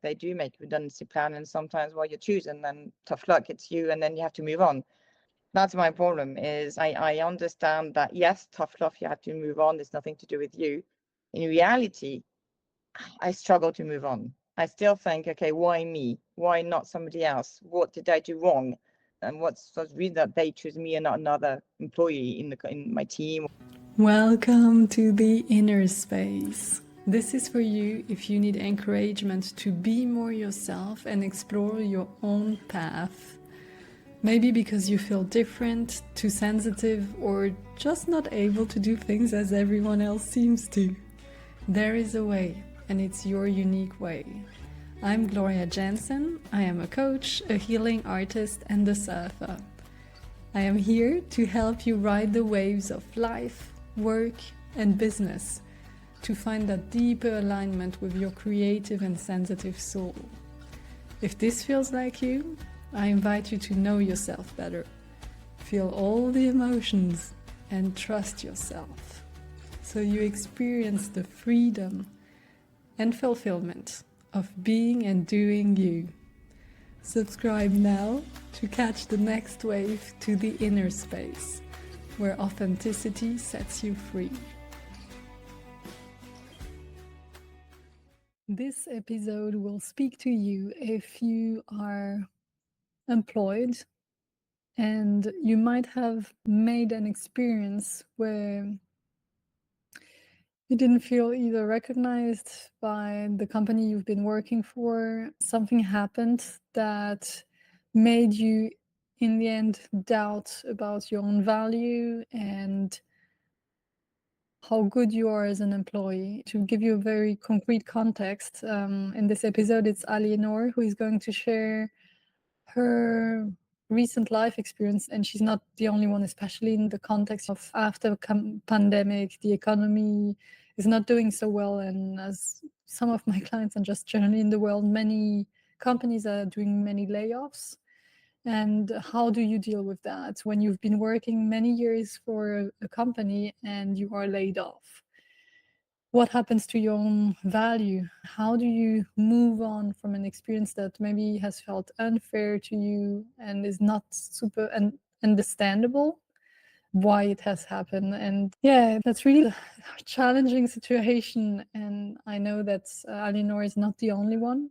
They do make redundancy plan, and sometimes while you're choosing, then tough luck, it's you, and then you have to move on. That's my problem. Is I understand that, yes, tough luck, you have to move on. There's nothing to do with you. In reality, I struggle to move on. I still think, okay, why me? Why not somebody else? What did I do wrong? And what's the reason that they choose me and not another employee in my team? Welcome to the inner space. This is for you if you need encouragement to be more yourself and explore your own path. Maybe because you feel different, too sensitive, or just not able to do things as everyone else seems to. There is a way, and it's your unique way. I'm Gloria Jensen. I am a coach, a healing artist, and a surfer. I am here to help you ride the waves of life, work, and business to find that deeper alignment with your creative and sensitive soul. If this feels like you, I invite you to know yourself better, feel all the emotions, and trust yourself, so you experience the freedom and fulfillment of being and doing you. Subscribe now to catch the next wave to the inner space, where authenticity sets you free. This episode will speak to you if you are employed and you might have made an experience where you didn't feel either recognized by the company you've been working for. Something happened that made you, in the end, doubt about your own value and how good you are as an employee. To give you a very concrete context, in this episode, it's Aliénor who is going to share her recent life experience, and she's not the only one, especially in the context of after pandemic, the economy is not doing so well, and as some of my clients and just generally in the world, many companies are doing many layoffs. And how do you deal with that when you've been working many years for a company and you are laid off? What happens to your own value? How do you move on from an experience that maybe has felt unfair to you and is not super understandable why it has happened? And yeah, that's really a challenging situation. And I know that Aliénor is not the only one.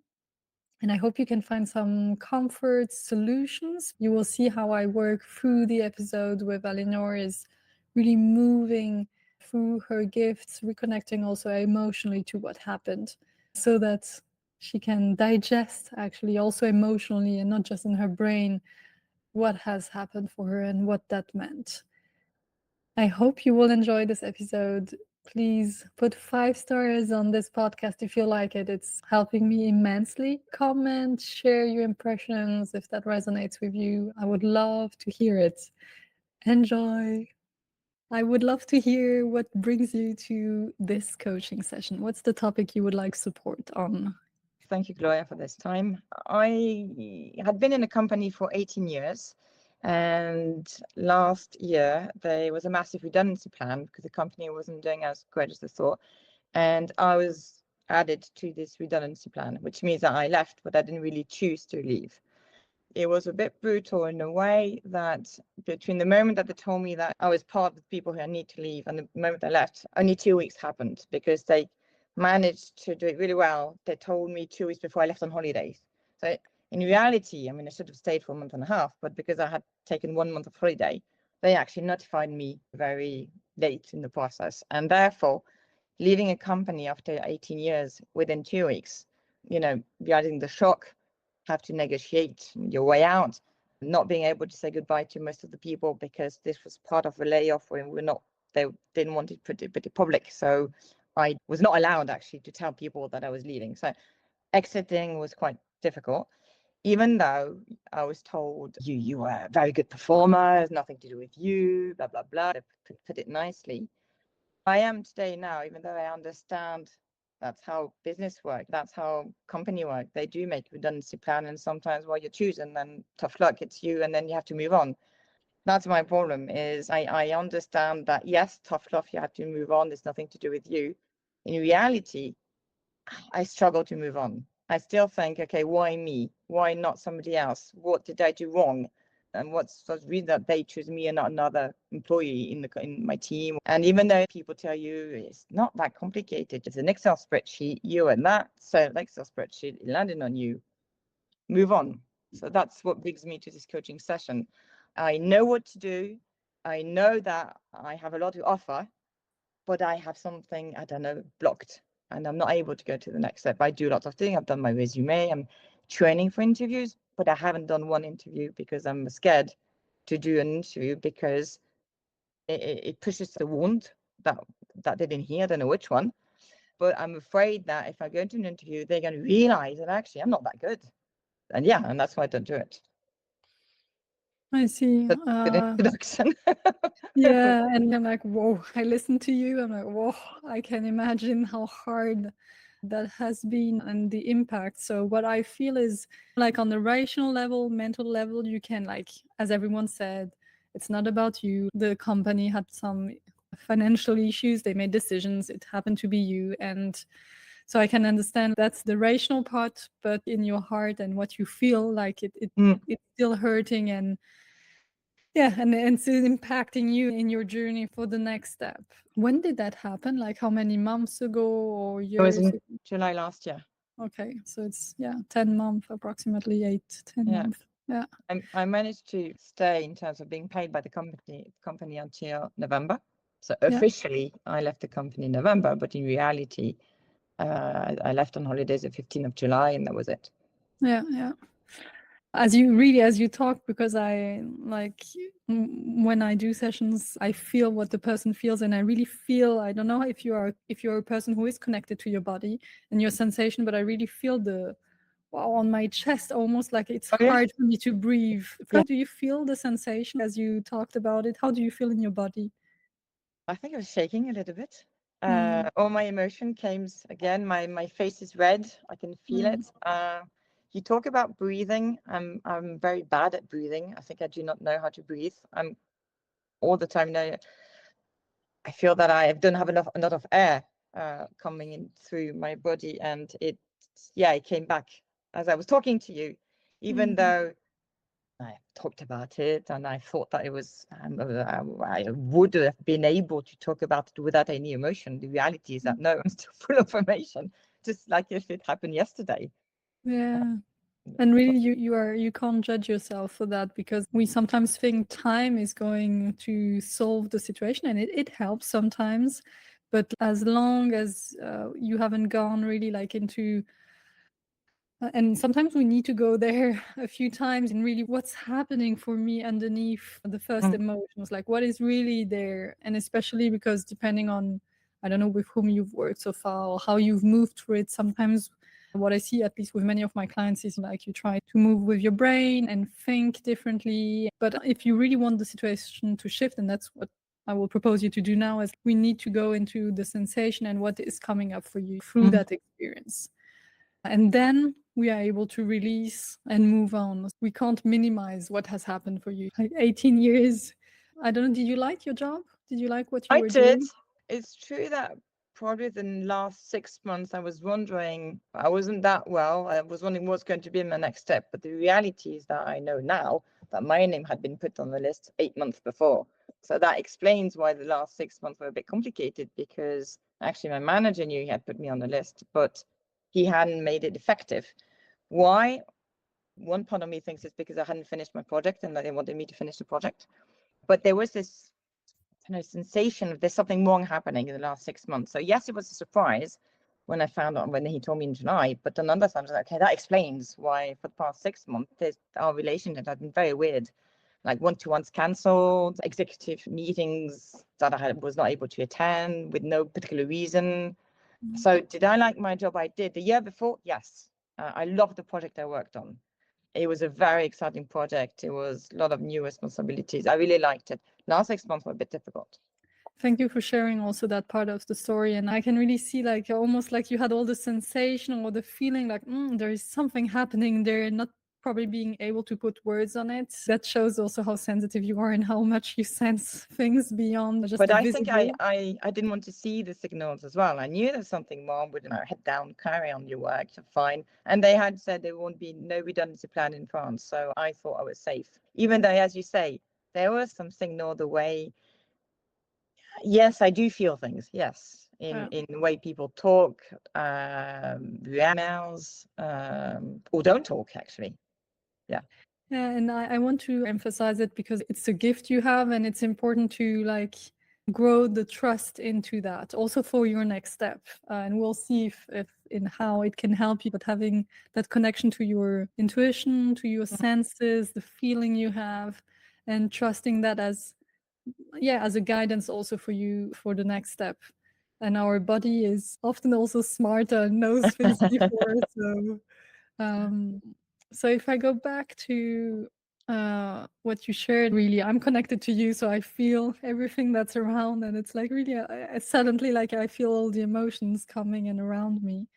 And I hope you can find some comfort solutions. You will see how I work through the episode with Aliénor is really moving through her gifts, reconnecting also emotionally to what happened so that she can digest actually also emotionally and not just in her brain what has happened for her and what that meant. I hope you will enjoy this episode. Please put 5 stars on this podcast if you like it. It's helping me immensely. Comment, share your impressions if that resonates with you. I would love to hear it. Enjoy. I would love to hear what brings you to this coaching session. What's the topic you would like support on? Thank you, Gloria, for this time. I had been in a company for 18 years. And last year, there was a massive redundancy plan because the company wasn't doing as great as they thought. And I was added to this redundancy plan, which means that I left, but I didn't really choose to leave. It was a bit brutal in a way that between the moment that they told me that I was part of the people who need to leave and the moment I left, only 2 weeks happened because they managed to do it really well. They told me 2 weeks before I left on holidays. So in reality, I mean, I should have stayed for a month and a half, but because I had taken 1 month of holiday, they actually notified me very late in the process. And therefore, leaving a company after 18 years within 2 weeks, realizing the shock, have to negotiate your way out, not being able to say goodbye to most of the people because this was part of a layoff where they didn't want it pretty public. So I was not allowed actually to tell people that I was leaving. So exiting was quite difficult, even though I was told you are a very good performer, it's nothing to do with you, blah, blah, blah, to put it nicely. I am today now, even though I understand that's how business works, that's how company work. They do make redundancy plan, and sometimes while you're choosing, then tough luck, it's you, and then you have to move on. That's my problem. Is I understand that, yes, tough luck, you have to move on. There's nothing to do with you. In reality, I struggle to move on. I still think, okay, why me? Why not somebody else? What did I do wrong? And what's the reason that they choose me and not another employee in my team? And even though people tell you it's not that complicated, it's an Excel spreadsheet, you and that, so an Excel spreadsheet it landed on you, move on. So that's what brings me to this coaching session. I know what to do. I know that I have a lot to offer, but I have something, I don't know, blocked, and I'm not able to go to the next step. I do lots of things. I've done my resume, I'm training for interviews, but I haven't done one interview because I'm scared to do an interview because it pushes the wound that they didn't hear. I don't know which one, but I'm afraid that if I go to an interview, they're going to realize that actually I'm not that good. And yeah, and that's why I don't do it. I see. Good introduction. Yeah, and I'm like, whoa, I listen to you. I'm like, whoa, I can imagine how hard that has been and the impact. So what I feel is like on the rational level, mental level, you can like, as everyone said, it's not about you. The company had some financial issues. They made decisions. It happened to be you. And so I can understand that's the rational part, but in your heart and what you feel like it's still hurting and yeah, and it's impacting you in your journey for the next step. When did that happen? Like how many months ago or It was years in ago? July last year. Okay, so it's 10 months, approximately 8-10 Yeah. months. Yeah. I managed to stay in terms of being paid by the company until November. So officially, I left the company in November, but in reality, I left on holidays the 15th of July, and that was it. Yeah, yeah. As you talk, because I like when I do sessions, I feel what the person feels, and I really feel, I don't know if you're a person who is connected to your body and your sensation, but I really feel the wow on my chest, almost like it's hard for me to breathe. How do you feel the sensation as you talked about it? How do you feel in your body? I think I was shaking a little bit. All my emotion came again. My face is red. I can feel it. You talk about breathing. I'm very bad at breathing. I think I do not know how to breathe. I'm all the time now. I feel that I don't have enough air coming in through my body, and it came back as I was talking to you, even though I talked about it and I thought that it was I would have been able to talk about it without any emotion. The reality is that no, I'm still full of emotion, just like if it happened yesterday. Yeah. And really, you can't judge yourself for that, because we sometimes think time is going to solve the situation, and it helps sometimes. But as long as you haven't gone really like into, and sometimes we need to go there a few times and really what's happening for me underneath the first emotions, like what is really there. And especially because depending on, I don't know with whom you've worked so far or how you've moved through it, sometimes what I see, at least with many of my clients, is like you try to move with your brain and think differently. But if you really want the situation to shift, and that's what I will propose you to do now, is we need to go into the sensation and what is coming up for you through that experience. And then we are able to release and move on. We can't minimize what has happened for you. Like 18 years. I don't know, did you like your job? Did you like what you were doing? It's true that probably the last 6 months I was wondering, I wasn't that well. I was wondering what's going to be my next step. But the reality is that I know now that my name had been put on the list 8 months before. So that explains why the last 6 months were a bit complicated, because actually my manager knew he had put me on the list, but he hadn't made it effective. Why? One part of me thinks it's because I hadn't finished my project and that they wanted me to finish the project. But there was this sensation of there's something wrong happening in the last 6 months. So yes, it was a surprise when I found out, when he told me in July. But on the other side, I was like, okay, that explains why for the past 6 months our relationship has been very weird. Like one-to-ones cancelled, executive meetings that I was not able to attend with no particular reason. So did I like my job? I did. The year before, yes. I loved the project I worked on. It was a very exciting project. It was a lot of new responsibilities. I really liked it. Last 6 months were a bit difficult. Thank you for sharing also that part of the story. And I can really see like almost like you had all the sensation or the feeling like there is something happening there, not probably being able to put words on it. That shows also how sensitive you are and how much you sense things beyond just But the I visible. think I didn't want to see the signals as well. I knew there's something wrong with, head down, carry on your work, you're fine. And they had said there won't be no redundancy plan in France. So I thought I was safe. Even though, as you say, there was some signal the way, yes, I do feel things, yes, in the way people talk, emails, or don't talk, actually. Yeah. Yeah, and I want to emphasize it because it's a gift you have, and it's important to like grow the trust into that also for your next step. And we'll see if in how it can help you, but having that connection to your intuition, to your senses, the feeling you have, and trusting that as a guidance also for you for the next step. And our body is often also smarter and knows things before. So if I go back to what you shared, really, I'm connected to you, so I feel everything that's around, and it's like really, suddenly, like I feel all the emotions coming in around me.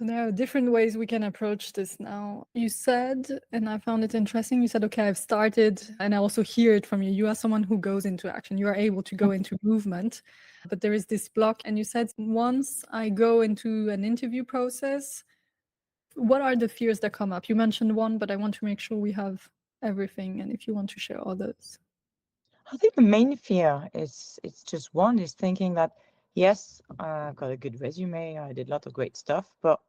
And there are different ways we can approach this now. You said, and I found it interesting, you said, okay, I've started, and I also hear it from you. You are someone who goes into action. You are able to go into movement, but there is this block. And you said, once I go into an interview process, what are the fears that come up? You mentioned one, but I want to make sure we have everything, and if you want to share others. I think the main fear is, it's just one, is thinking that, yes, I've got a good resume, I did a lot of great stuff, but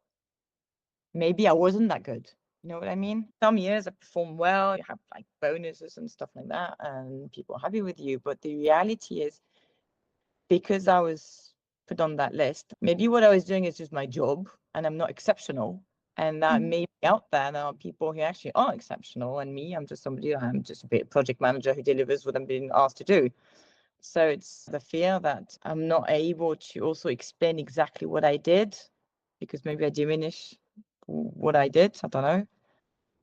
maybe I wasn't that good. You know what I mean? Some years I perform well, you have like bonuses and stuff like that, and people are happy with you. But the reality is, because I was put on that list, maybe what I was doing is just my job and I'm not exceptional. And that maybe out there are people who actually are exceptional, and me, I'm just a project manager who delivers what I'm being asked to do. So it's the fear that I'm not able to also explain exactly what I did, because maybe I diminish what I did, I don't know.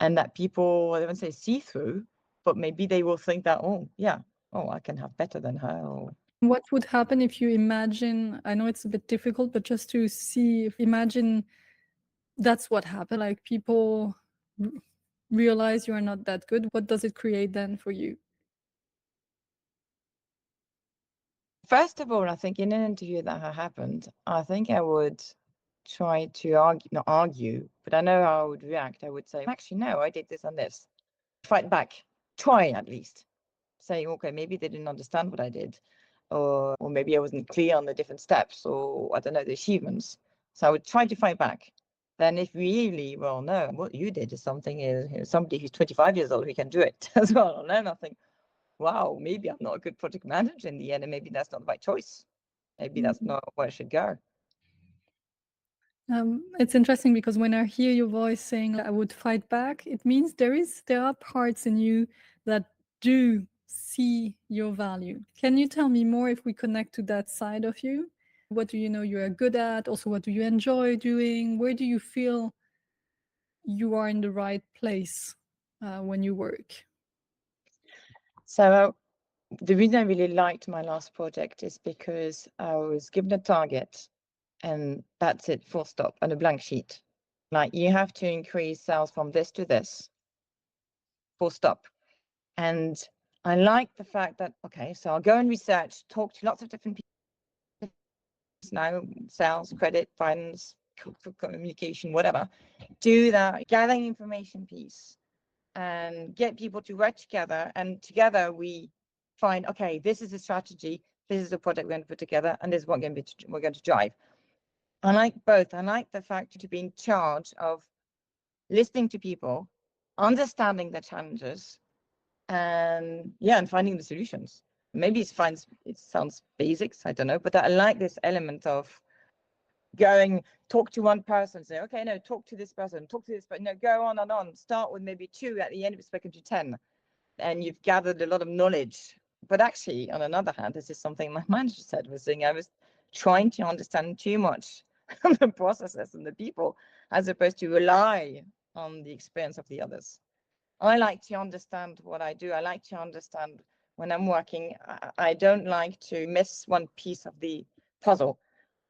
And that people, I don't say see through, but maybe they will think that, I can have better than her. Or what would happen if you imagine, I know it's a bit difficult, but just to see, imagine that's what happened, like people realize you are not that good. What does it create then for you? first of all, I think in an interview that had happened, I think I would try to argue, not argue, but I know how I would react. I would say, actually, no, I did this and this. Fight back, try at least. Say, okay, maybe they didn't understand what I did, or maybe I wasn't clear on the different steps, or I don't know, the achievements. So I would try to fight back. Then if really, well, no, what you did is something, is somebody who's 25 years old who can do it as well. And then I think, wow, maybe I'm not a good project manager in the end, and maybe that's not the right choice. Maybe that's not where I should go. It's interesting because when I hear your voice saying I would fight back, it means there are parts in you that do see your value. Can you tell me more if we connect to that side of you? What do you know you are good at? Also, what do you enjoy doing? Where do you feel you are in the right place when you work? So the reason I really liked my last project is because I was given a target, and that's it, full stop, and a blank sheet. Like, you have to increase sales from this to this, full stop. And I like the fact that, okay, so I'll go and research, talk to lots of different people now, sales, credit, finance, communication, whatever. Do that, gathering information piece, and get people to work together. And together we find, okay, this is a strategy, this is a project we're going to put together, and this is what we're going to drive. I like both. I like the fact to be in charge of listening to people, understanding their challenges, and finding the solutions. Maybe it sounds basics, I don't know, but I like this element of going, talk to one person, say, okay, no, talk to this person, talk to this, but no, go on and on. Start with maybe 2, at the end of spoken to 10, and you've gathered a lot of knowledge. But actually, on another hand, this is something my manager said, was saying I was trying to understand too much the processes and the people, as opposed to rely on the experience of the others. I like to understand what I do. I like to understand when I'm working. I don't like to miss one piece of the puzzle.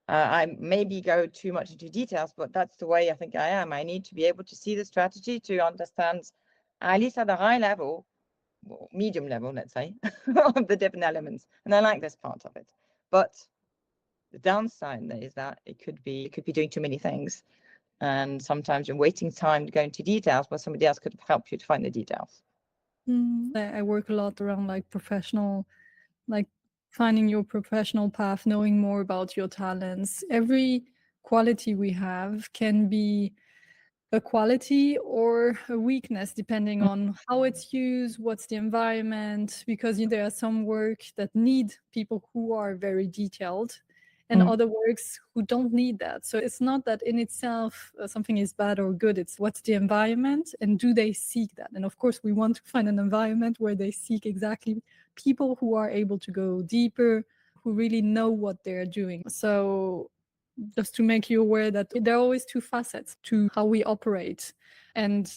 I maybe go too much into details, but that's the way I think I am. I need to be able to see the strategy to understand, at least at a high level, medium level, let's say, of the different elements. And I like this part of it. But the downside is that it could be doing too many things. And sometimes you're wasting time to go into details where somebody else could help you to find the details. I work a lot around like professional, like finding your professional path, knowing more about your talents. Every quality we have can be a quality or a weakness depending on how it's used, what's the environment, because there are some work that need people who are very detailed and other works who don't need that. So it's not that in itself something is bad or good, it's what's the environment and do they seek that? And of course we want to find an environment where they seek exactly people who are able to go deeper, who really know what they're doing. So just to make you aware that there are always two facets to how we operate. And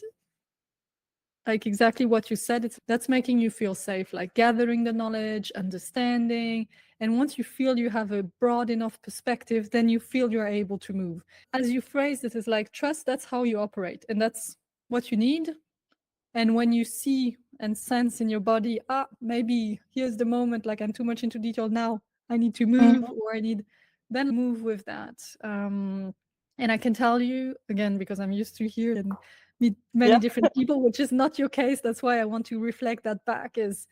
like exactly what you said, that's making you feel safe, like gathering the knowledge, understanding. And once you feel you have a broad enough perspective, then you feel you're able to move. As you phrased it, is like trust, that's how you operate. And that's what you need. And when you see and sense in your body, maybe here's the moment, like I'm too much into detail now, I need to move, or then move with that. And I can tell you, again, because I'm used to hear and meet many different people, which is not your case. That's why I want to reflect that back, is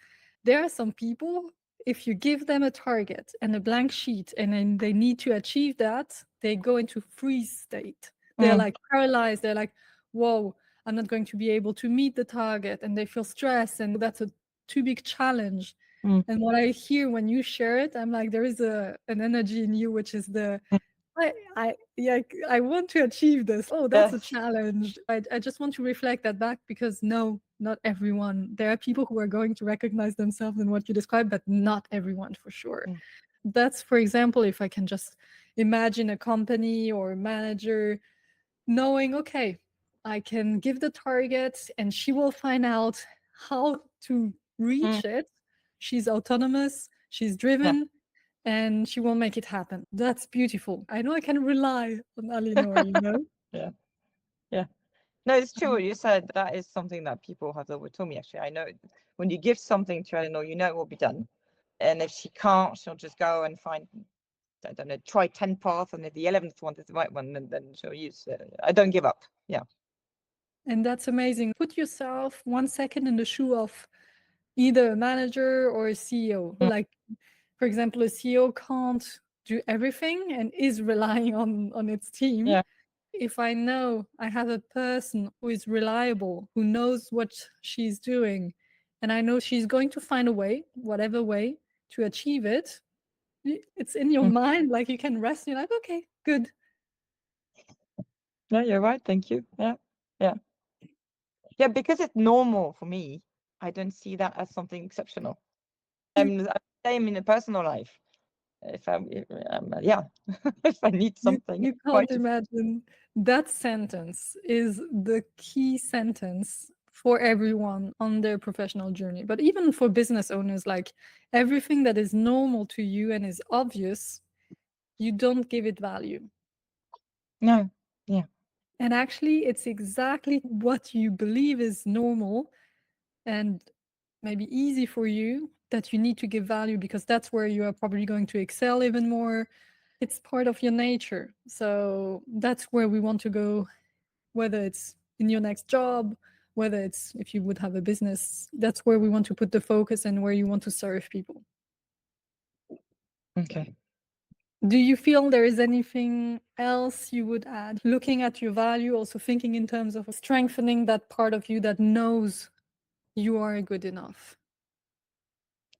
there are some people, if you give them a target and a blank sheet and then they need to achieve that, they go into freeze state. They're like paralyzed. They're like, whoa, I'm not going to be able to meet the target, and they feel stressed, and that's a too big challenge. And what I hear when you share it, I'm like, there is an energy in you, which is I want to achieve this. Oh, that's a challenge. I just want to reflect that back, because no, not everyone. There are people who are going to recognize themselves in what you described, but not everyone for sure. That's, for example, if I can just imagine a company or a manager knowing, okay, I can give the target and she will find out how to reach it. She's autonomous, she's driven, and she will make it happen. That's beautiful. I know I can rely on Aliénor, you know? Yeah. No, it's true what you said. That is something that people have always told me, actually. I know when you give something to Aliénor, you know it will be done. And if she can't, she'll just go and find, I don't know, try 10 paths, and if the 11th one is the right one, then she'll use I don't give up. Yeah. And that's amazing. Put yourself 1 second in the shoe of either a manager or a CEO. Like, for example, a CEO can't do everything and is relying on its team. Yeah. If I know I have a person who is reliable, who knows what she's doing, and I know she's going to find a way, whatever way, to achieve it, it's in your mind, like you can rest, you're like, okay, good. No, you're right. Thank you. Yeah. Yeah. Yeah, because it's normal for me, I don't see that as something exceptional. I'm the same in a personal life. If if I need something, You can't imagine. That sentence is the key sentence for everyone on their professional journey, but even for business owners, like everything that is normal to you and is obvious, you don't give it value. No. Yeah. And actually, it's exactly what you believe is normal and maybe easy for you that you need to give value, because that's where you are probably going to excel even more. It's part of your nature. So that's where we want to go, whether it's in your next job, whether it's if you would have a business, that's where we want to put the focus and where you want to serve people. Okay. Do you feel there is anything else you would add? Looking at your value, also thinking in terms of strengthening that part of you that knows you are good enough.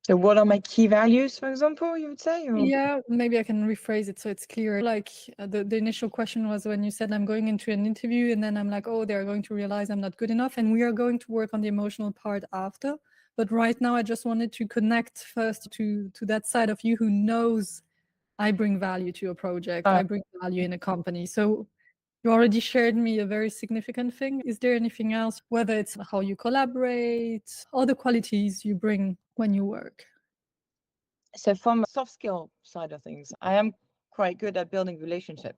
So what are my key values, for example, you would say? Or? Yeah, maybe I can rephrase it so it's clear. Like the initial question was when you said I'm going into an interview and then I'm like, oh, they're going to realize I'm not good enough, and we are going to work on the emotional part after. But right now, I just wanted to connect first to that side of you who knows I bring value to a project, I bring value in a company. So you already shared me a very significant thing. Is there anything else, whether it's how you collaborate, all the qualities you bring when you work? So from a soft skill side of things, I am quite good at building relationship,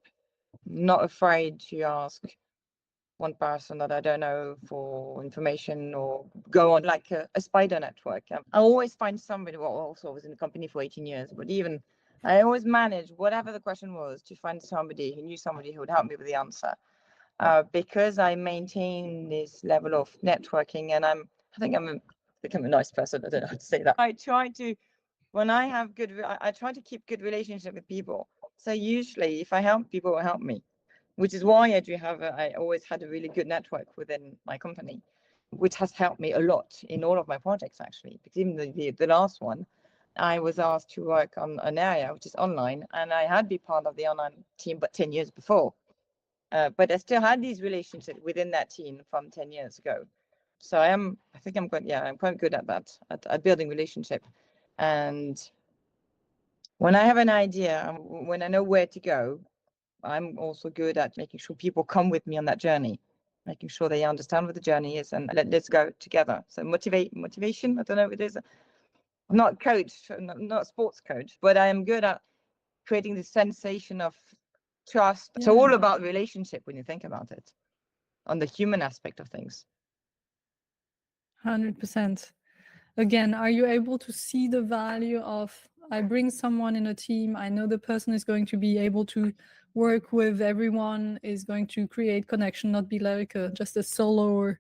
not afraid to ask one person that I don't know for information or go on like a spider network. I always find somebody, well, also I was in the company for 18 years, but even I always managed, whatever the question was, to find somebody who knew somebody who would help me with the answer. Because I maintain this level of networking, and I think I'm a nice person. I don't know how to say that. I try to, when I have I try to keep good relationship with people. So usually if I help, people will help me, which is why I always had a really good network within my company, which has helped me a lot in all of my projects, actually. Because even the last one, I was asked to work on an area which is online, and I had been part of the online team, but 10 years before. But I still had these relationships within that team from 10 years ago. So I'm quite good at that, at building relationship. And when I have an idea, when I know where to go, I'm also good at making sure people come with me on that journey, making sure they understand what the journey is, and let's go together. So motivation, I don't know what it is. I'm not a coach, not a sports coach, but I am good at creating this sensation of trust. It's all about relationship when you think about it, on the human aspect of things. 100%. Again, are you able to see the value of, I bring someone in a team, I know the person is going to be able to work with everyone, is going to create connection, not be like just a solo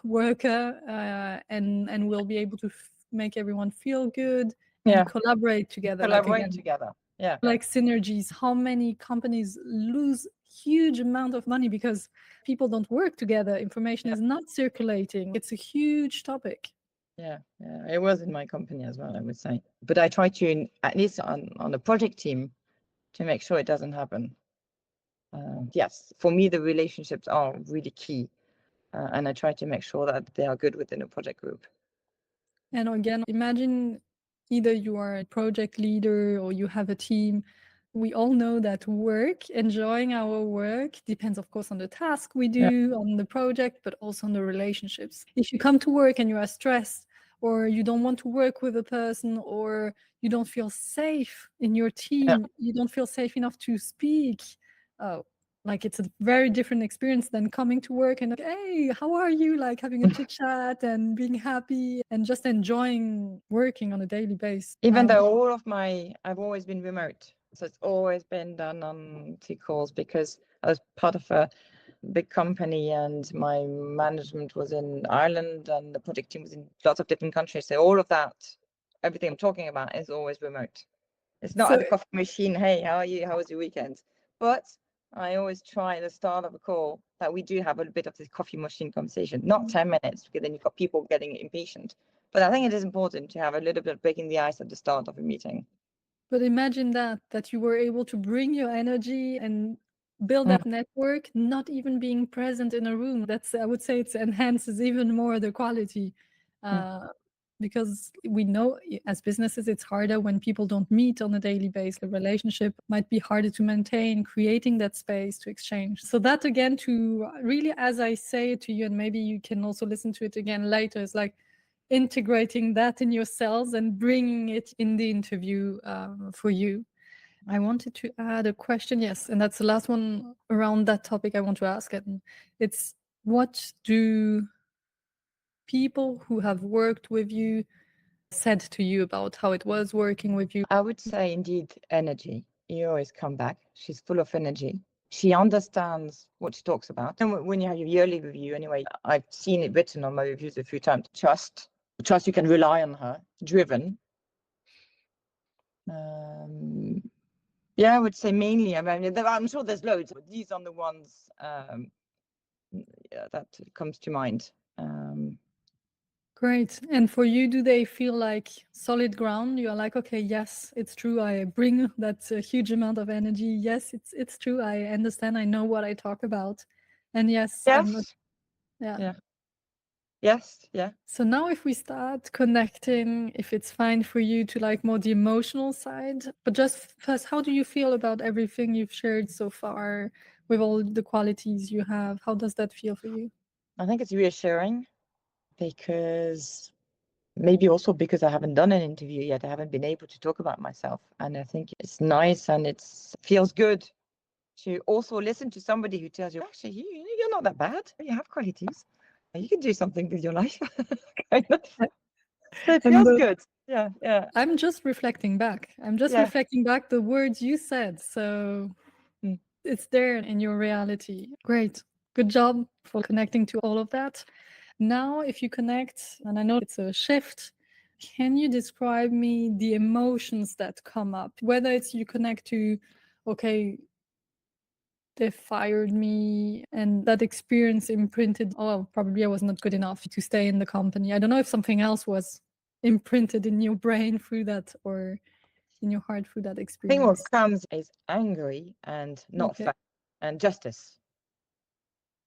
worker, and will be able to make everyone feel good and collaborate together. Together. Yeah. Like synergies. How many companies lose huge amount of money because people don't work together? Information is not circulating. It's a huge topic. Yeah, it was in my company as well, I would say. But I try to, at least on the project team, to make sure it doesn't happen. Yes, for me, the relationships are really key. And I try to make sure that they are good within a project group. And again, imagine either you are a project leader or you have a team. We all know that enjoying our work depends, of course, on the task we do, on the project, but also on the relationships. If you come to work and you are stressed, or you don't want to work with a person, or you don't feel safe in your team, you don't feel safe enough to speak, like it's a very different experience than coming to work and like, hey, how are you? Like having a chit chat and being happy and just enjoying working on a daily basis. Even though I've always been remote. So it's always been done on calls, because I was part of a big company and my management was in Ireland and the project team was in lots of different countries. So all of that, everything I'm talking about is always remote. It's not at the coffee machine. Hey, how are you? How was your weekend? But I always try at the start of a call that we do have a bit of this coffee machine conversation, not 10 minutes, because then you've got people getting impatient. But I think it is important to have a little bit of breaking the ice at the start of a meeting. But imagine that you were able to bring your energy and build that network, not even being present in a room. I would say it enhances even more the quality. Because we know as businesses, it's harder when people don't meet on a daily basis. The relationship might be harder to maintain, creating that space to exchange. So that again, to really, as I say it to you, and maybe you can also listen to it again later, is like integrating that in yourselves and bringing it in the interview for you. I wanted to add a question, yes, and that's the last one around that topic I want to ask. And it's, what do people who have worked with you said to you about how it was working with you? I would say indeed energy. You always come back. She's full of energy. She understands what she talks about. And when you have your yearly review, anyway, I've seen it written on my reviews a few times. Trust, you can rely on her. Driven. I would say mainly. I mean, I'm sure there's loads, but these are the ones that comes to mind. Great. And for you, do they feel like solid ground? You're like, okay, yes, it's true. I bring that huge amount of energy. Yes, it's true. I understand. I know what I talk about. And yes. Yes. Yeah. So now if we start connecting, if it's fine for you to like more the emotional side, but just first, how do you feel about everything you've shared so far with all the qualities you have? How does that feel for you? I think it's reassuring, because maybe also because I haven't done an interview yet, I haven't been able to talk about myself. And I think it's nice and it feels good to also listen to somebody who tells you, actually, you're not that bad. You have qualities. You can do something with your life. Kind of. So it feels good. Yeah, yeah. I'm just reflecting back. Reflecting back the words you said. So it's there in your reality. Great. Good job for connecting to all of that. Now, if you connect, and I know it's a shift, can you describe me the emotions that come up? Whether it's you connect to, okay, they fired me and that experience imprinted, oh, probably I was not good enough to stay in the company. I don't know if something else was imprinted in your brain through that or in your heart through that I experience. think what comes is angry and not fair and justice.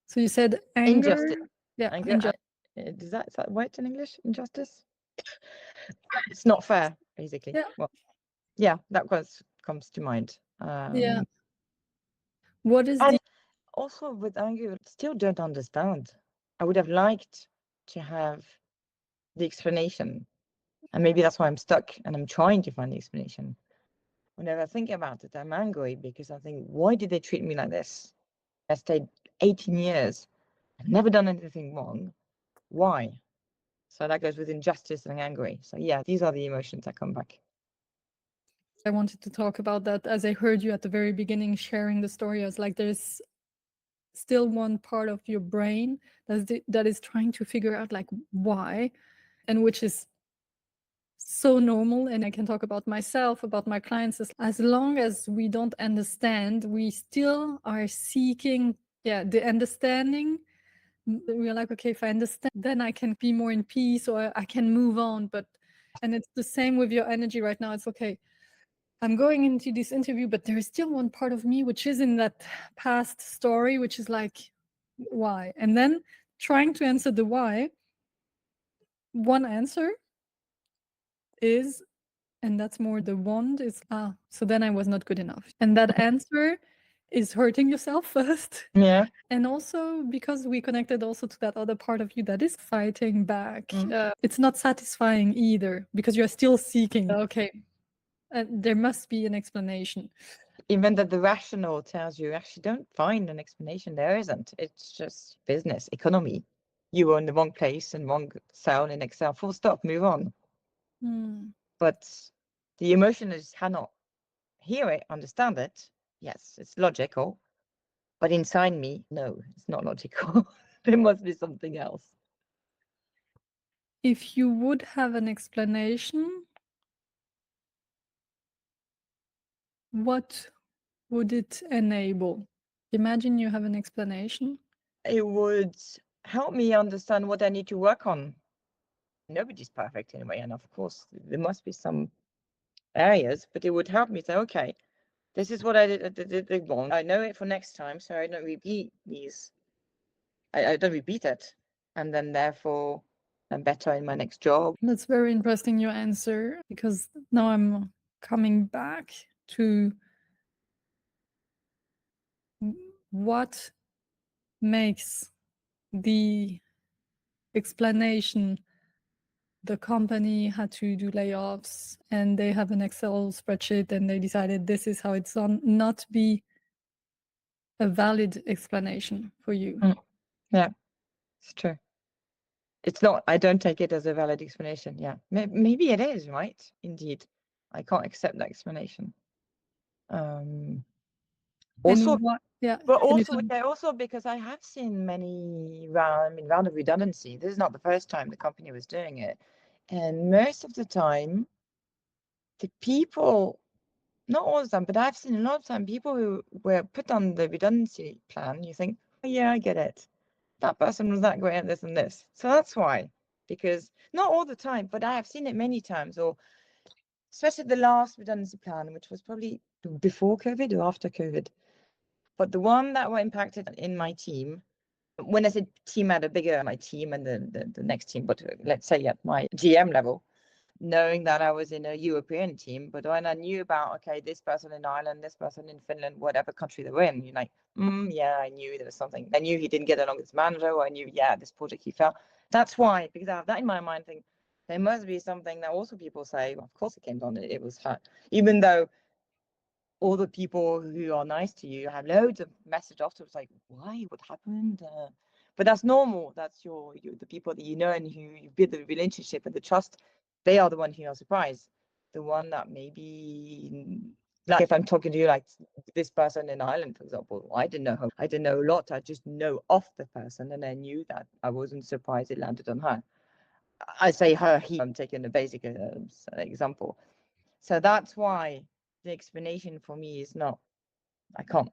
So you said anger. Injustice. Yeah. Anger. Is that right in English? Injustice? It's not fair, basically. Yeah. Well, yeah, that comes to mind. Yeah. What is and also with anger, I still don't understand. I would have liked to have the explanation. And maybe that's why I'm stuck and I'm trying to find the explanation. Whenever I think about it, I'm angry because I think, why did they treat me like this? I stayed 18 years. I've never done anything wrong. Why? So that goes with injustice and angry. So yeah, these are the emotions that come back. I wanted to talk about that as I heard you at the very beginning sharing the story. I was like, there's still one part of your brain that is trying to figure out like why, and which is so normal. And I can talk about myself, about my clients. As long as we don't understand, we still are seeking the understanding. We're like, okay, if I understand, then I can be more in peace or I can move on. And it's the same with your energy right now. It's okay, I'm going into this interview, but there is still one part of me which is in that past story, which is like, why? And then trying to answer the why, one answer is, and that's more the wand is, so then I was not good enough. And that answer is hurting yourself first. Yeah. And also because we connected also to that other part of you that is fighting back. It's not satisfying either because you're still seeking, okay, there must be an explanation. Even that the rational tells you actually don't find an explanation. There isn't. It's just business, economy. You were in the wrong place and wrong cell in Excel. Full stop. Move on. But the emotion is cannot hear it, understand it. Yes, it's logical. But inside me, no, it's not logical. There must be something else. If you would have an explanation, what would it enable? Imagine you have an explanation. It would help me understand what I need to work on. Nobody's perfect anyway, and of course there must be some areas, but it would help me say, okay, this is what I did wrong. I know it for next time, so I don't repeat these. I don't repeat it, and then therefore I'm better in my next job. That's very interesting, your answer, because now I'm coming back to what makes the explanation. The company had to do layoffs and they have an Excel spreadsheet and they decided this is how it's done, not be a valid explanation for you. Yeah, it's true. It's not, I don't take it as a valid explanation. Yeah, maybe it is, right? Indeed. I can't accept that explanation. Also, but also because I have seen many round of redundancy. This is not the first time the company was doing it. And most of the time, the people, not all the time, but I've seen a lot of time, people who were put on the redundancy plan, you think, oh, yeah, I get it. That person was that great at this and this. So that's why, because not all the time, but I have seen it many times, or especially the last redundancy plan, which was probably before COVID or after COVID. But the one that were impacted in my team, when I said team at a bigger, my team and the next team, but let's say at my GM level, knowing that I was in a European team, but when I knew about, okay, this person in Ireland, this person in Finland, whatever country they were in, you're like, yeah, I knew there was something. I knew he didn't get along with his manager, or I knew, yeah, this project he fell. That's why, because I have that in my mind, think, There must be something that also people say, well, of course it came down, it was her. Even though all the people who are nice to you have loads of message afterwards like, why, what happened? But that's normal. That's the people that you know and who you build the relationship and the trust. They are the one who are surprised. The one that maybe, like if I'm talking to you like this person in Ireland, for example, I didn't know a lot. I just know of the person, and I knew that I wasn't surprised it landed on her. I say her, he. I'm taking a basic example. So that's why the explanation for me is not, I can't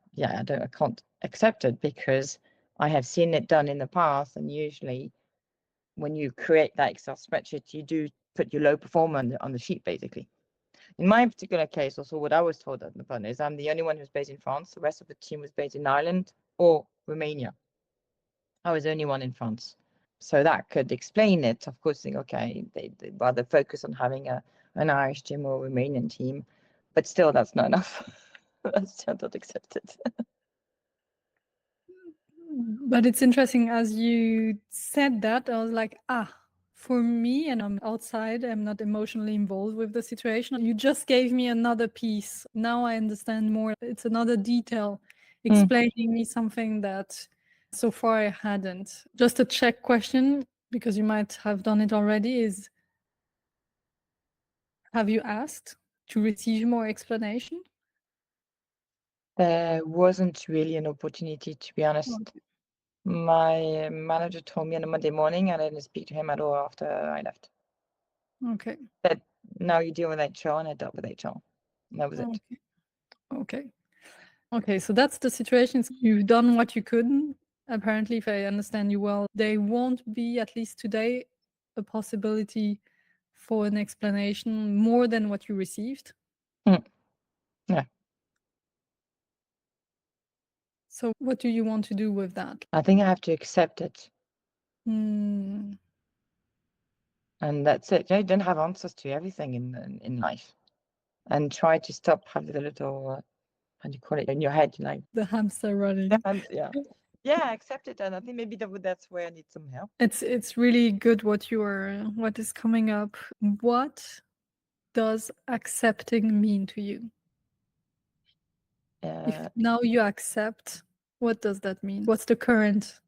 accept it, because I have seen it done in the past, and usually when you create that Excel spreadsheet, you do put your low performer on the sheet, basically. In my particular case, also what I was told at the fund is I'm the only one who's based in France. The rest of the team was based in Ireland or Romania. I was the only one in France. So that could explain it. Of course, think, okay, they rather focus on having an Irish team or Romanian team, but still, that's not enough. That's still not accepted. But it's interesting, as you said that, I was like, for me, and I'm outside, I'm not emotionally involved with the situation. You just gave me another piece. Now I understand more. It's another detail explaining me something that so far I hadn't. Just a check question, because you might have done it already, is, have you asked to receive more explanation? There wasn't really an opportunity, to be honest. Okay. My manager told me on a Monday morning, and I didn't speak to him at all after I left. Okay. Said, now you deal with HR, and I dealt with HR. And that was it. Okay, so that's the situation. You've done what you could. Apparently, if I understand you well, there won't be, at least today, a possibility for an explanation more than what you received. Yeah. So what do you want to do with that? I think I have to accept it. Mm. And that's it. I don't have answers to everything in life. And try to stop having the little, how do you call it, in your head, like The hamster running. Yeah, accept it. And I think maybe that's where I need some help. It's really good what is coming up. What does accepting mean to you? If now you accept, what does that mean? What's the current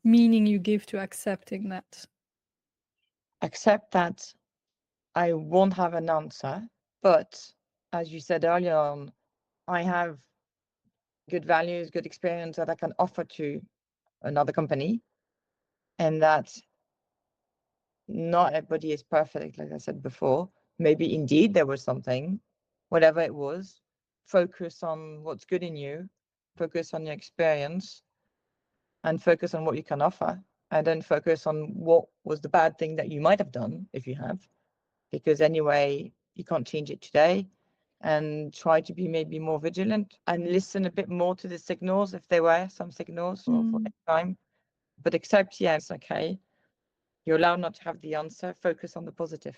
meaning you give to accepting that? Accept that I won't have an answer, but as you said earlier on, I have good values, good experience that I can offer to another company, and that not everybody is perfect, like I said before. Maybe indeed there was something, whatever it was. Focus on what's good in you, focus on your experience, and focus on what you can offer. And then focus on what was the bad thing that you might have done, if you have, because anyway, you can't change it today. And try to be maybe more vigilant and listen a bit more to the signals, if there were some signals for next time. But accept, yes, okay, you're allowed not to have the answer. Focus on the positive.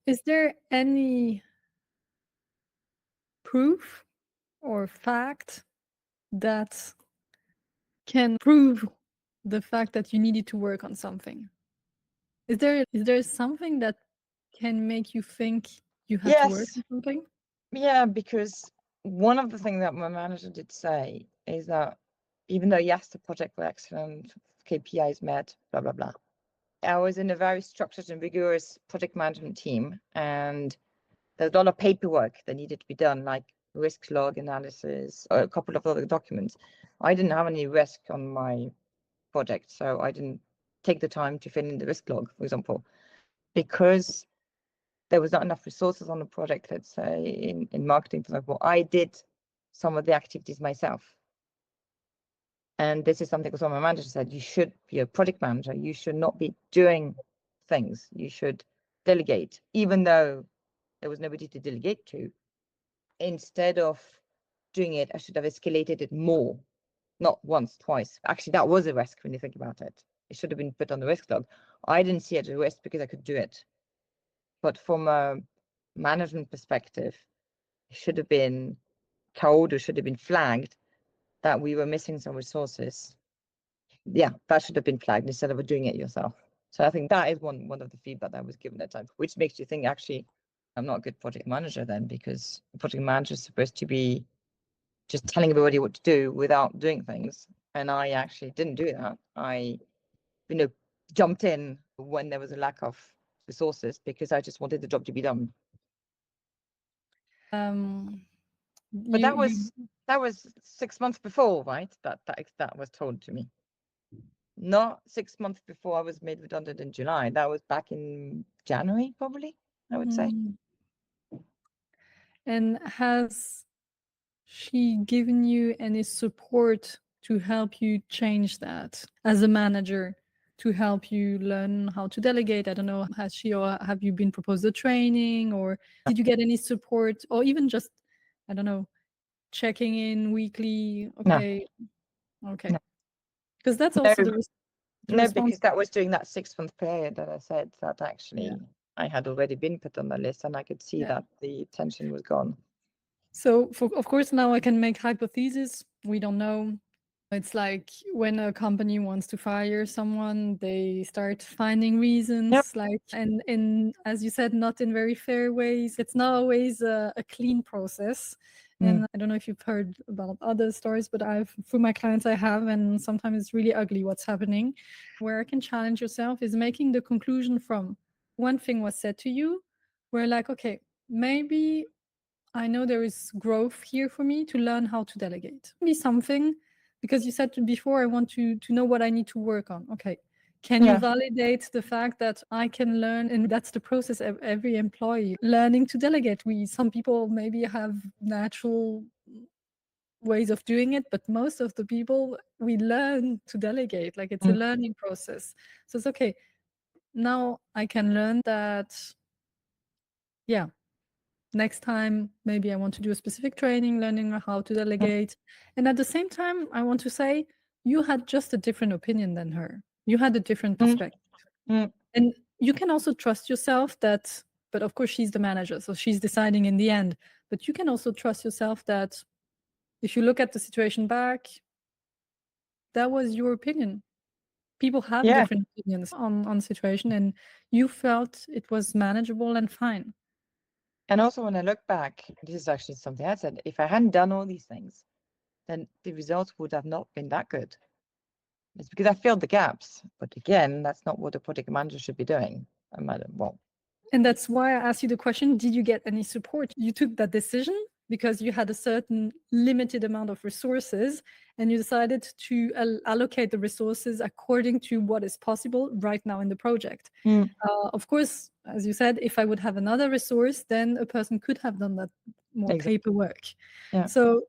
Is there any proof or fact that can prove the fact that you needed to work on something? Is there something that can make you think you had to work on something? Yeah, because one of the things that my manager did say is that even though, yes, the project was excellent, KPIs met, blah, blah, blah. I was in a very structured and rigorous project management team, and there's a lot of paperwork that needed to be done, like risk log analysis, or a couple of other documents. I didn't have any risk on my project, so I didn't take the time to fill in the risk log, for example, because there was not enough resources on the project. Let's say in marketing, for example, I did some of the activities myself. And this is something also my manager said, you should be a project manager. You should not be doing things. You should delegate, even though there was nobody to delegate to. Instead of doing it, I should have escalated it more, not once, twice. Actually, that was a risk when you think about it. It should have been put on the risk log. I didn't see it as a risk because I could do it. But from a management perspective, it should have been told or should have been flagged that we were missing some resources. Yeah, that should have been flagged instead of doing it yourself. So I think that is one of the feedback that I was given at times, which makes you think, actually, I'm not a good project manager then, because a project manager is supposed to be just telling everybody what to do without doing things. And I actually didn't do that. I, jumped in when there was a lack of resources because I just wanted the job to be done. But that was 6 months before, right? That was told to me. Not 6 months before I was made redundant in July. That was back in January, probably, I would say. And has she given you any support to help you change that as a manager, to help you learn how to delegate? I don't know, has she, or have you been proposed a training, or did you get any support, or even just, I don't know, checking in weekly? Okay. Because that's also the no, because that was during that 6-month period that I said that actually I had already been put on the list, and I could see that the tension was gone. So, of course, now I can make hypotheses. We don't know. It's like when a company wants to fire someone, they start finding reasons, and as you said, not in very fair ways. It's not always a clean process. And I don't know if you've heard about other stories, but through my clients, I have, and sometimes it's really ugly what's happening. Where I can challenge yourself is making the conclusion from one thing was said to you. We're like, okay, maybe I know there is growth here for me to learn how to delegate. Maybe something, because you said before, I want to know what I need to work on. Okay. Can you validate the fact that I can learn? And that's the process of every employee learning to delegate. Some people maybe have natural ways of doing it, but most of the people, we learn to delegate. Like it's a learning process. So it's okay. Now I can learn that, next time, maybe I want to do a specific training, learning how to delegate. And at the same time, I want to say, you had just a different opinion than her. You had a different perspective. And you can also trust yourself that, but of course, she's the manager, so she's deciding in the end. But you can also trust yourself that if you look at the situation back, that was your opinion. People have different opinions on situation, and you felt it was manageable and fine. And also, when I look back, this is actually something I said, if I hadn't done all these things, then the results would have not been that good. It's because I filled the gaps. But again, that's not what a project manager should be doing. And that's why I asked you the question, did you get any support? You took that decision because you had a certain limited amount of resources, and you decided to allocate the resources according to what is possible right now in the project. Of course, as you said, if I would have another resource, then a person could have done that more paperwork. So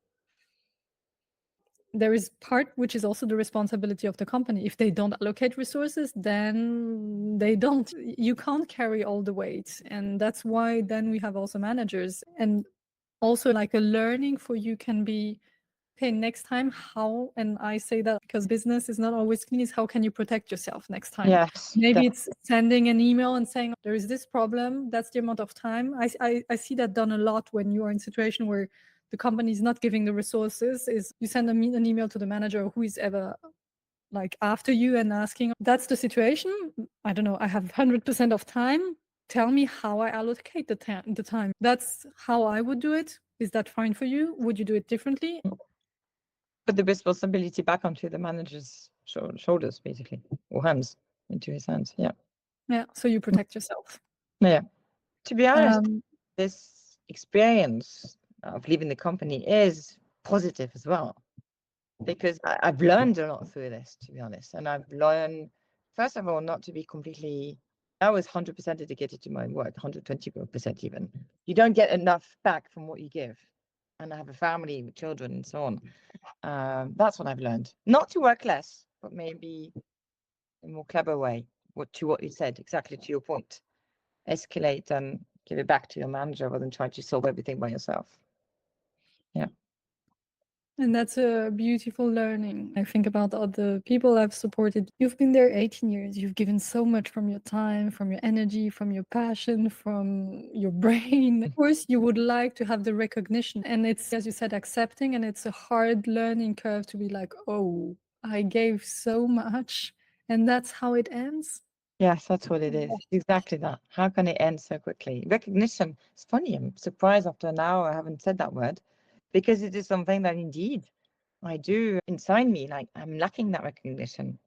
there is part which is also the responsibility of the company. If they don't allocate resources, then they don't. You can't carry all the weight. And that's why then we have also managers. And also like a learning for you can be, okay, next time how, and I say that because business is not always clean, is how can you protect yourself next time? Maybe it's sending an email and saying, there is this problem, that's the amount of time. I see that done a lot when you are in a situation where the company is not giving the resources, is you send an email to the manager who is ever like after you and asking, that's the situation. I don't know, I have 100% of time. Tell me how I allocate the time. That's how I would do it. Is that fine for you? Would you do it differently? Put the responsibility back onto the manager's shoulders, basically, or hands, into his hands. Yeah, so you protect yourself. To be honest, this experience of leaving the company is positive as well, because I've learned a lot through this, to be honest. And I've learned, first of all, not to be completely, I was 100% dedicated to my work, 120% even. You don't get enough back from what you give. And I have a family with children and so on. That's what I've learned. Not to work less, but maybe in a more clever way, what you said, exactly to your point. Escalate and give it back to your manager rather than try to solve everything by yourself. And that's a beautiful learning. I think about all the people I've supported. You've been there 18 years. You've given so much from your time, from your energy, from your passion, from your brain. Of course, you would like to have the recognition. And it's, as you said, accepting. And it's a hard learning curve to be like, oh, I gave so much. And that's how it ends. Yes, that's what it is. Exactly that. How can it end so quickly? Recognition. It's funny. I'm surprised after an hour I haven't said that word, because it is something that indeed I do inside me. Like, I'm lacking that recognition.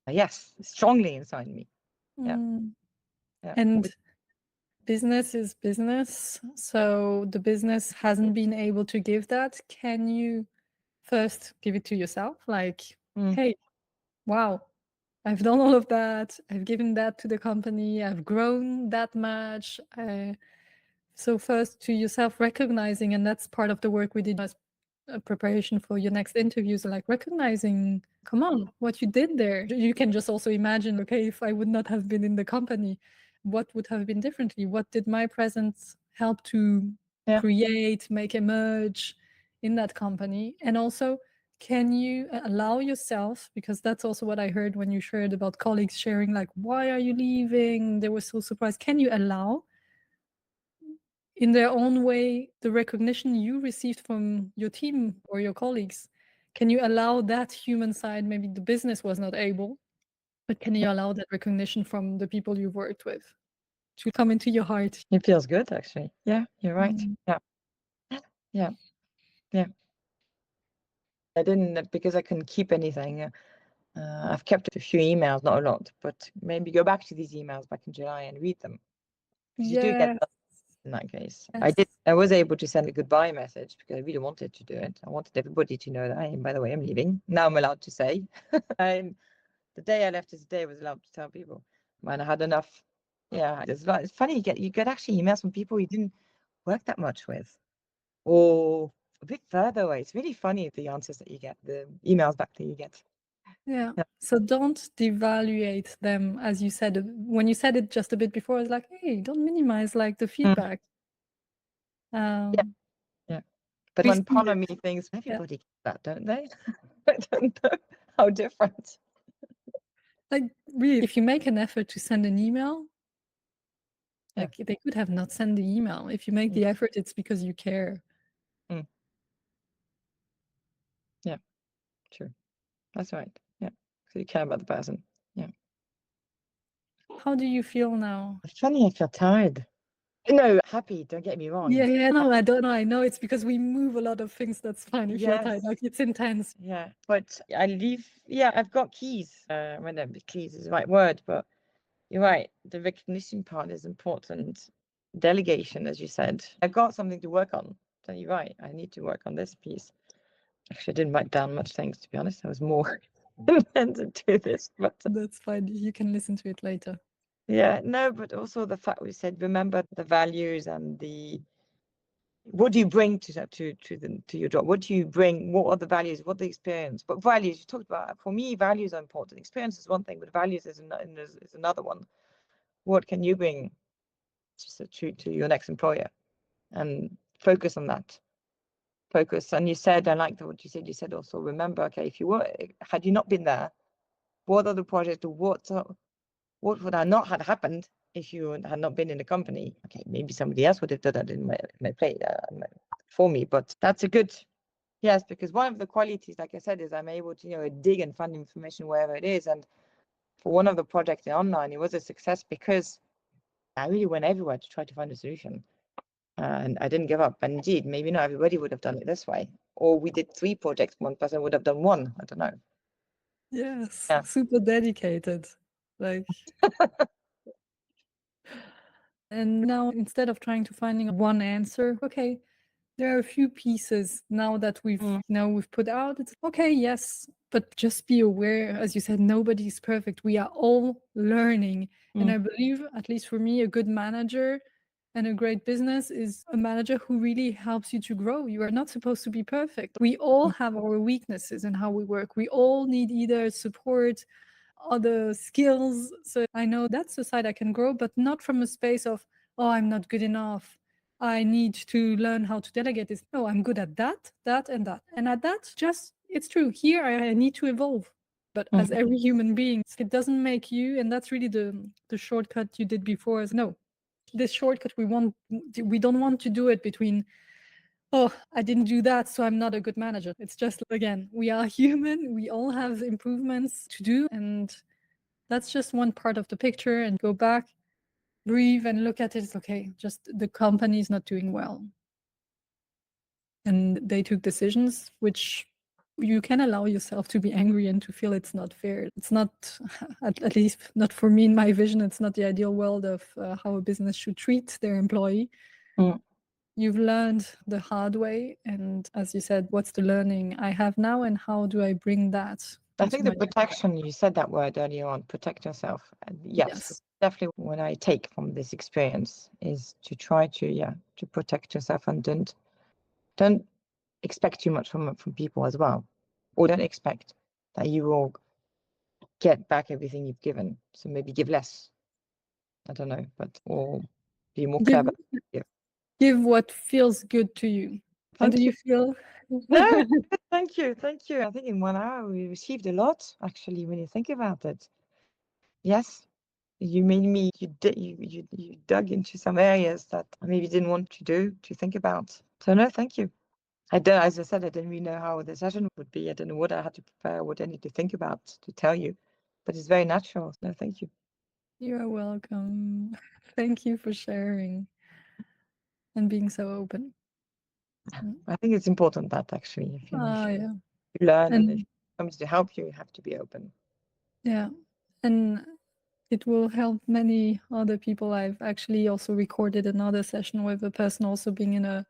Yes, strongly inside me. Yeah. Yeah. And business is business. So the business hasn't been able to give that. Can you first give it to yourself? Like, hey, wow, I've done all of that. I've given that to the company. I've grown that much. So first to yourself recognizing, and that's part of the work we did as a preparation for your next interviews, like recognizing, come on, what you did there. You can just also imagine, okay, if I would not have been in the company, what would have been differently? What did my presence help to create, make emerge in that company? And also, can you allow yourself, because that's also what I heard when you shared about colleagues sharing, like, why are you leaving? They were so surprised. Can you allow, in their own way, the recognition you received from your team or your colleagues? Can you allow that human side? Maybe the business was not able, but can you allow that recognition from the people you've worked with to come into your heart? It feels good, actually. Yeah, you're right. Yeah. Yeah. Yeah. I didn't, because I couldn't keep anything. I've kept a few emails, not a lot, but maybe go back to these emails back in July and read them, because you do get them in that case. Yes. I was able to send a goodbye message because I really wanted to do it. I wanted everybody to know that, hey, by the way, I'm leaving. Now I'm allowed to say. The day I left is the day I was allowed to tell people. When I had enough. Yeah, it's funny, you get actually emails from people you didn't work that much with, or a bit further away. It's really funny, the answers that you get, the emails back that you get. Yeah. So don't devaluate them, as you said. When you said it just a bit before, I was like, hey, don't minimize like the feedback. Yeah. But one part of me thinks everybody gets that, don't they? I don't know how different. Like, really, if you make an effort to send an email, like they could have not sent the email. If you make the effort, it's because you care. Yeah, true. That's right. Yeah. So you care about the person. Yeah. How do you feel now? It's funny, I feel tired. No, happy, don't get me wrong. Yeah, no, I don't know. I know it's because we move a lot of things. That's fine. If you're tired, like it's intense. Yeah, but I leave. Yeah, I've got keys. When keys is the right word, but you're right. The recognition part is important. Delegation, as you said. I've got something to work on. So you're right. I need to work on this piece. Actually, I didn't write down much things, to be honest. I was more intended to do this, but that's fine. You can listen to it later. Yeah, no, but also the fact we said, remember the values and what do you bring to your job? What do you bring? What are the values? What the experience? But values, you talked about, for me, values are important. Experience is one thing, but values is another one. What can you bring to your next employer? And focus on that. Focus. And you said, I like what you said. You said also, remember, okay, had you not been there, what are the projects, or what would have not had happened if you had not been in the company? Okay, maybe somebody else would have done that in my play for me, but that's a good, yes, because one of the qualities, like I said, is I'm able to dig and find information wherever it is. And for one of the projects in online, it was a success because I really went everywhere to try to find a solution, and I didn't give up. And indeed, maybe not everybody would have done it this way, or we did 3 projects, one person would have done 1. I don't know. Yes, super dedicated, like. And now, instead of trying to finding one answer, okay, there are a few pieces now that we've put out. It's okay, yes, but just be aware, as you said, nobody's perfect. We are all learning. And I believe, at least for me, a good manager and a great business is a manager who really helps you to grow. You are not supposed to be perfect. We all have our weaknesses in how we work. We all need either support, other skills. So I know that's the side I can grow, but not from a space of, oh, I'm not good enough. I need to learn how to delegate this. No, I'm good at that, that, and that. And at that, just, it's true. Here, I need to evolve. But as every human being, it doesn't make you, and that's really the shortcut you did before. Is no, this shortcut we don't want to do it between, oh, I didn't do that, so I'm not a good manager. It's just, again, we are human. We all have improvements to do. And That's just one part of the picture, and go back, breathe, and look at it. It's okay, just the company is not doing well. And they took decisions which you can allow yourself to be angry and to feel it's not fair. It's not, at least not for me in my vision, it's not the ideal world of how a business should treat their employee. You've learned the hard way. And as you said, what's the learning I have now and how do I bring that? I think the protection, you said that word earlier on, protect yourself. And yes, definitely what I take from this experience is to try to protect yourself and don't expect too much from people as well. Or don't expect that you will get back everything you've given. So maybe give less. I don't know, or be more clever. Give what feels good to you. How do you feel? No, thank you. I think in 1 hour we received a lot, actually, when you think about it. Yes, you made me, you dug into some areas that I maybe didn't want to think about. So no, thank you. As I said, I didn't really know how the session would be. I don't know what I had to prepare, what I need to think about to tell you, but it's very natural. No, thank you. You are welcome. Thank you for sharing and being so open. I think it's important that actually, if you learn and if somebody to help you, you have to be open. Yeah, and it will help many other people. I've actually also recorded another session with a person also being in a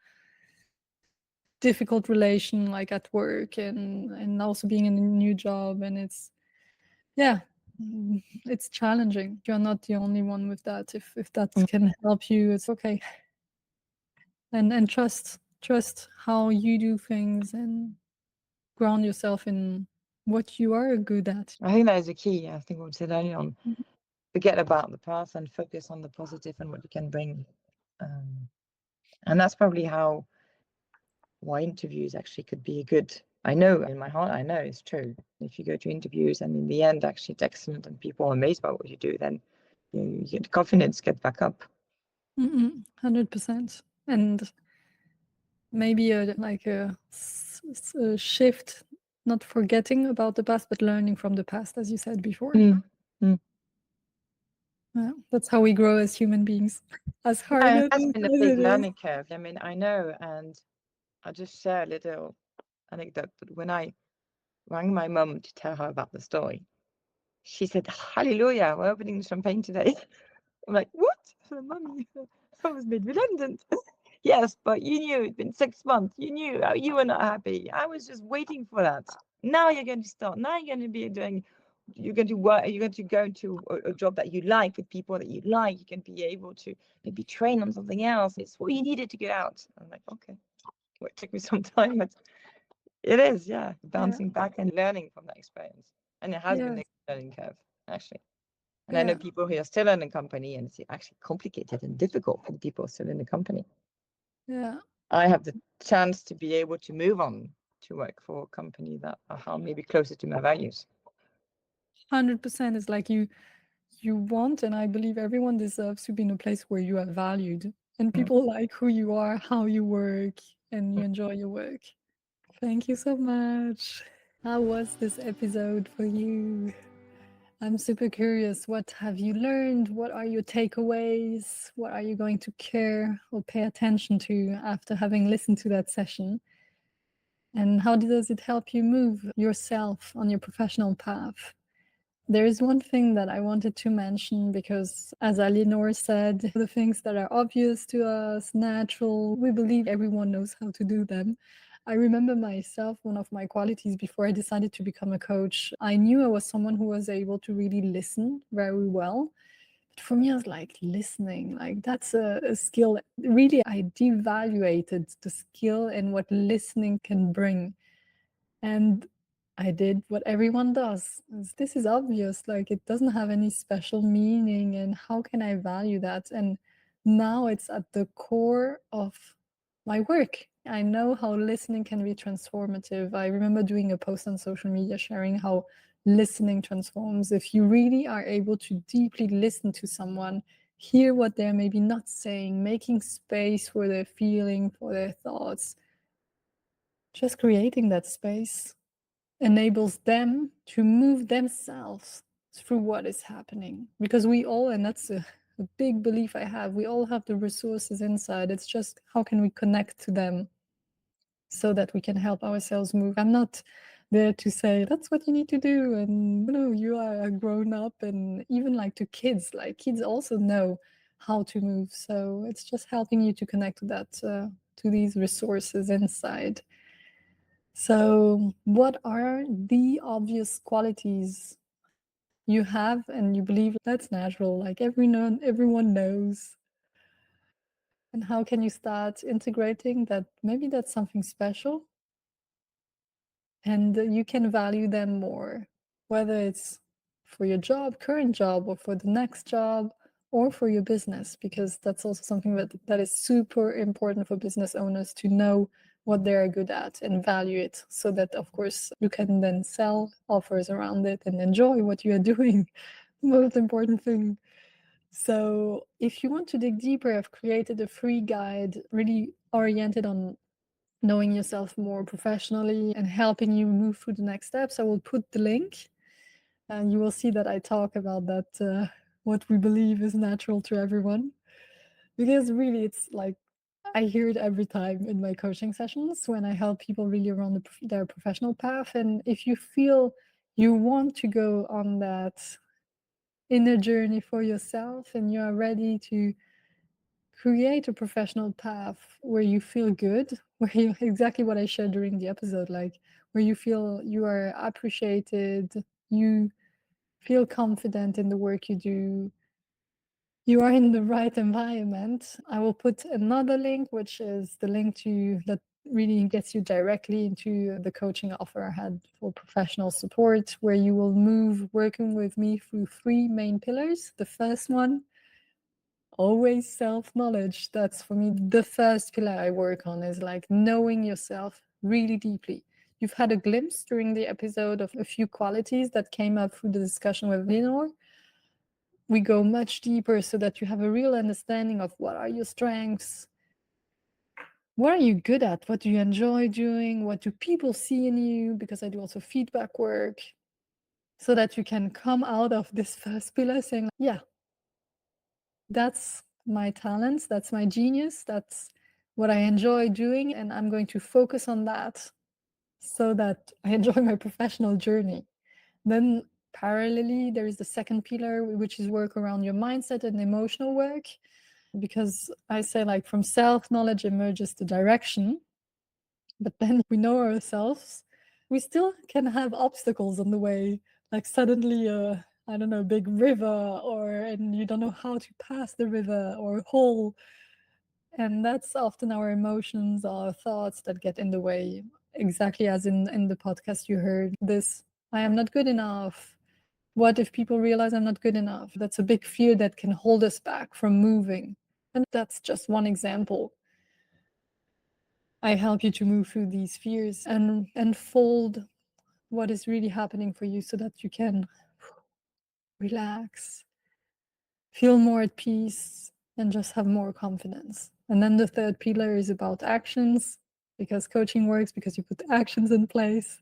difficult relation, like at work, and also being in a new job, and it's challenging. You're not the only one with that. If that can help you, it's okay. And trust how you do things and ground yourself in what you are good at. I think that is a key. I think what we said earlier on, forget about the past and focus on the positive and what you can bring. And that's probably why interviews actually could be good. I know in my heart, I know it's true. If you go to interviews and in the end, actually it's excellent and people are amazed by what you do, then you get confidence, get back up. 100%. And maybe a shift, not forgetting about the past, but learning from the past, as you said before. Yeah, that's how we grow as human beings. As hard as it has been a big learning curve. I mean, I know, and I'll just share a little anecdote. But when I rang my mum to tell her about the story, she said, "Hallelujah, we're opening the champagne today." I'm like, "What? Mummy, I was made redundant." Yes, but you knew it'd been 6 months. You knew you were not happy. I was just waiting for that. Now you're going to start. Now you're going to be doing. You're going to work. You're going to go into a job that you like with people that you like. You can be able to maybe train on something else. It's what you needed to get out. I'm like, okay. Well, it took me some time, but it is, bouncing back and learning from that experience. And it has been a learning curve, actually. And I know people who are still in a company, and it's actually complicated and difficult for the people still in the company. Yeah. I have the chance to be able to move on to work for a company that are maybe closer to my values. 100% is like you want, and I believe everyone deserves to be in a place where you are valued and people like who you are, how you work, and you enjoy your work. Thank you so much. How was this episode for you? I'm super curious. What have you learned? What are your takeaways? What are you going to care or pay attention to after having listened to that session? And how does it help you move yourself on your professional path? There is one thing that I wanted to mention because, as Aliénor said, the things that are obvious to us, natural, we believe everyone knows how to do them. I remember myself, one of my qualities before I decided to become a coach, I knew I was someone who was able to really listen very well. But for me, I was like, listening, like that's a skill. Really, I devaluated the skill and what listening can bring. And I did what everyone does. This is obvious, like it doesn't have any special meaning, and how can I value that? And now it's at the core of my work. I know how listening can be transformative. I remember doing a post on social media sharing how listening transforms. If you really are able to deeply listen to someone, hear what they're maybe not saying, making space for their feeling, for their thoughts, just creating that space enables them to move themselves through what is happening. Because we all, and that's a big belief I have, we all have the resources inside. It's just how can we connect to them so that we can help ourselves move. I'm not there to say that's what you need to do, and you are a grown up, and even like to kids, like kids also know how to move. So it's just helping you to connect to that, to these resources inside. So what are the obvious qualities you have and you believe that's natural, like everyone knows? And how can you start integrating that? Maybe that's something special and you can value them more, whether it's for your current job, or for the next job, or for your business, because that's also something that is super important for business owners to know what they're good at and value it, so that of course you can then sell offers around it and enjoy what you are doing. Most important thing. So if you want to dig deeper, I've created a free guide really oriented on knowing yourself more professionally and helping you move through the next steps. I will put the link, and you will see that I talk about that, what we believe is natural to everyone. Because really, it's like I hear it every time in my coaching sessions when I help people really around their professional path. And if you feel you want to go on that inner journey for yourself and you are ready to create a professional path where you feel good, where you exactly what I shared during the episode, like where you feel you are appreciated, you feel confident in the work you do, you are in the right environment. I will put another link, which is the link to that really gets you directly into the coaching offer I had for professional support, where you will move working with me through 3 main pillars. The first one, always self-knowledge. That's for me the first pillar I work on, is like knowing yourself really deeply. You've had a glimpse during the episode of a few qualities that came up through the discussion with Aliénor. We go much deeper so that you have a real understanding of what are your strengths, what are you good at, what do you enjoy doing, what do people see in you, because I do also feedback work, so that you can come out of this first pillar saying, yeah, that's my talents, that's my genius, that's what I enjoy doing, and I'm going to focus on that so that I enjoy my professional journey. Then parallelly, there is the second pillar, which is work around your mindset and emotional work, because I say like from self-knowledge emerges the direction, but then we know ourselves, we still can have obstacles on the way, like suddenly I don't know, big river, and you don't know how to pass the river, or hole. And that's often our emotions, our thoughts that get in the way. Exactly as in the podcast you heard this, I am not good enough. What if people realize I'm not good enough? That's a big fear that can hold us back from moving. And that's just one example. I help you to move through these fears and unfold what is really happening for you so that you can relax, feel more at peace, and just have more confidence. And then the third pillar is about actions, because coaching works because you put actions in place.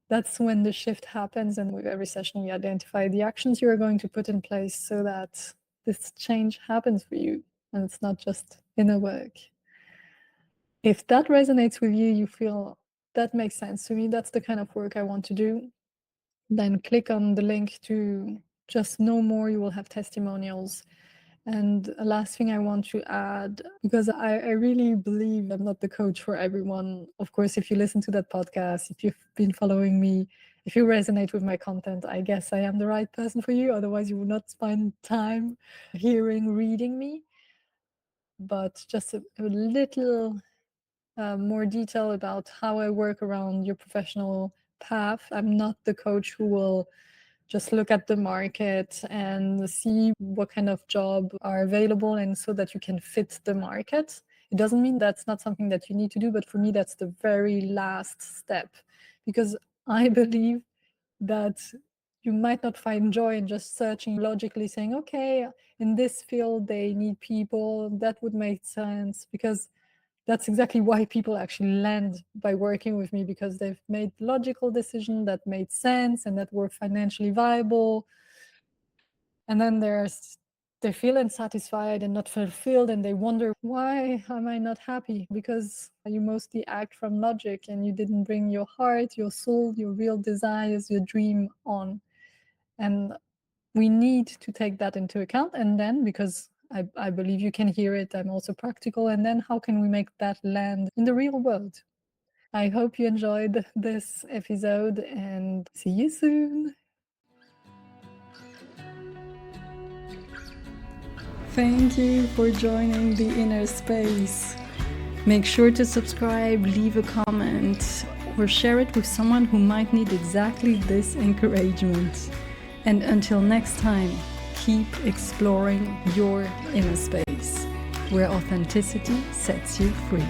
That's when the shift happens. And with every session, we identify the actions you are going to put in place so that this change happens for you. And it's not just inner work. If that resonates with you, you feel that makes sense to me, that's the kind of work I want to do, then click on the link to just know more. You will have testimonials. And a last thing I want to add, because I really believe I'm not the coach for everyone. Of course, if you listen to that podcast, if you've been following me, if you resonate with my content, I guess I am the right person for you. Otherwise, you would not spend time reading me. But just a little more detail about how I work around your professional path. I'm not the coach who will just look at the market and see what kind of job are available, and so that you can fit the market. It doesn't mean that's not something that you need to do, but for me, that's the very last step, because I believe that you might not find joy in just searching logically, saying, okay, in this field, they need people, that would make sense, because that's exactly why people actually land by working with me, because they've made logical decisions that made sense and that were financially viable. And then they feel unsatisfied and not fulfilled, and they wonder, why am I not happy? Because you mostly act from logic and you didn't bring your heart, your soul, your real desires, your dream on. And we need to take that into account. And then, because I believe you can hear it, I'm also practical. And then how can we make that land in the real world? I hope you enjoyed this episode, and see you soon. Thank you for joining the Inner Space. Make sure to subscribe, leave a comment, or share it with someone who might need exactly this encouragement. And until next time, keep exploring your inner space, where authenticity sets you free.